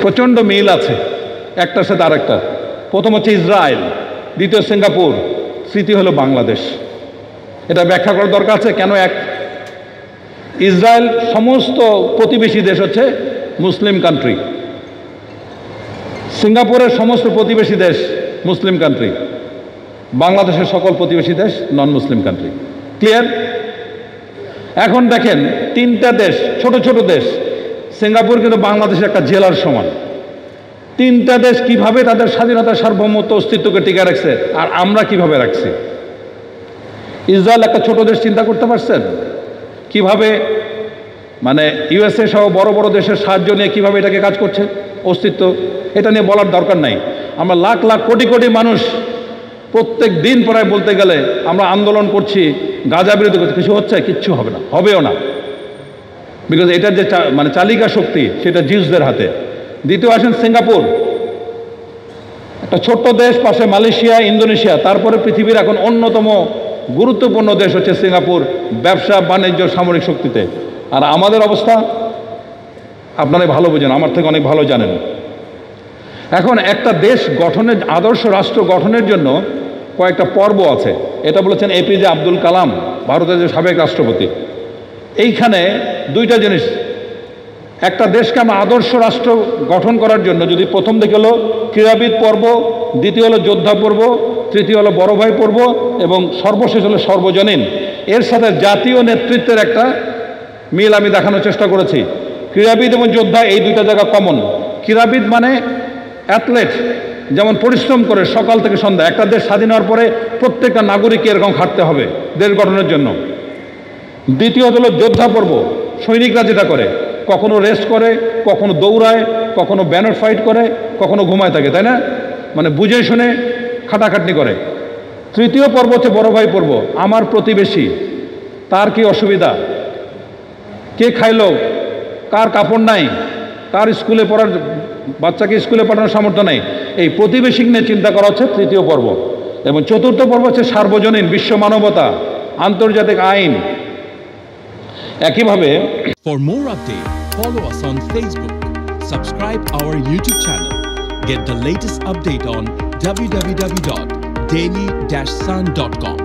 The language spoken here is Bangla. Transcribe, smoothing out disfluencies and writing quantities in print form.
প্রচণ্ড মিল আছে একটার সাথে আরেকটা। প্রথম হচ্ছে ইসরায়েল, দ্বিতীয় সিঙ্গাপুর, তৃতীয় হলো বাংলাদেশ। এটা ব্যাখ্যা করার দরকার আছে কেন এক। ইসরায়েল সমস্ত প্রতিবেশী দেশ হচ্ছে মুসলিম কান্ট্রি, সিঙ্গাপুরের সমস্ত প্রতিবেশী দেশ মুসলিম কান্ট্রি, বাংলাদেশের সকল প্রতিবেশী দেশ নন মুসলিম কান্ট্রি। ক্লিয়ার? এখন দেখেন তিনটা দেশ, ছোট ছোট দেশ, সিঙ্গাপুর কিন্তু বাংলাদেশের একটা জেলার সমান। তিনটা দেশ কিভাবে তাদের স্বাধীনতা, সার্বভৌমত্ব, অস্তিত্বকে টিকে রাখছে, আর আমরা কিভাবে রাখছি? ইসরায়েল একটা ছোট দেশ, চিন্তা করতে পারছেন কিভাবে মানে ইউএসএ সহ বড় বড় দেশের সাহায্য নিয়ে কিভাবে এটাকে কাজ করছে, অস্তিত্ব। এটা নিয়ে বলার দরকার নাই। আমরা লাখ লাখ কোটি কোটি মানুষ প্রত্যেক দিন প্রায় বলতে গেলে আমরা আন্দোলন করছি, গাজা বিরোধী করছি, কিছু হচ্ছে? কিচ্ছু হবে না, হবেও না। বিকজ এটার যে মানে চালিকা শক্তি সেটা জিউসদের হাতে। দ্বিতীয় আসেন সিঙ্গাপুর, একটা ছোট্ট দেশ, পাশে মালয়েশিয়া, ইন্দোনেশিয়া, তারপরে পৃথিবীর এখন অন্যতম গুরুত্বপূর্ণ দেশ হচ্ছে সিঙ্গাপুর, ব্যবসা বাণিজ্য সামরিক শক্তিতে। আর আমাদের অবস্থা আপনারা ভালো বোঝেন, আমার থেকে অনেক ভালো জানেন। এখন একটা দেশ গঠনের, আদর্শ রাষ্ট্র গঠনের জন্য কয়েকটা পর্ব আছে। এটা বলেছেন এপিজে আব্দুল কালাম, ভারতের যে সাবেক রাষ্ট্রপতি। এইখানে দুইটা জিনিস, একটা দেশকে আমরা আদর্শ রাষ্ট্র গঠন করার জন্য যদি প্রথম দিকে হলো ক্রীড়াবিদ পর্ব, দ্বিতীয় হলো যোদ্ধা পর্ব, তৃতীয় হলো বড় ভাই পর্ব, এবং সর্বশেষ হলো সর্বজনীন। এর সাথে জাতীয় নেতৃত্বের একটা মিল আমি দেখানোর চেষ্টা করেছি। ক্রীড়াবিদ এবং যোদ্ধা এই দুইটা জায়গা কমন। ক্রীড়াবিদ মানে অ্যাথলেট, যেমন পরিশ্রম করে সকাল থেকে সন্ধ্যা। একটা দেশ স্বাধীন হওয়ার পরে প্রত্যেকটা নাগরিককে এরকম খাটতে হবে দেশ গঠনের জন্য। দ্বিতীয় হলো যোদ্ধা পর্ব, সৈনিকরা যেটা করে, কখনো রেস্ট করে, কখনো দৌড়ায়, কখনো ব্যানার ফাইট করে, কখনো ঘুমায় থাকে, তাই না? মানে বুঝে শুনে খাটাখাটনি করে। তৃতীয় পর্ব হচ্ছে বড় ভাই পর্ব, আমার প্রতিবেশী, তার কি অসুবিধা, কে খাইলো, কার কাপড় নাই, কার স্কুলে পড়ার, বাচ্চাকে স্কুলে পাঠানোর সামর্থ্য নেই, এই প্রতিবেশী নিয়ে চিন্তা করা হচ্ছে তৃতীয় পর্ব। এবং চতুর্থ পর্ব হচ্ছে সার্বজনীন, বিশ্ব মানবতা, আন্তর্জাতিক আইন। একইভাবে For more updates, follow us on Facebook, subscribe our YouTube channel, get the latest update on www.daily-sun.com.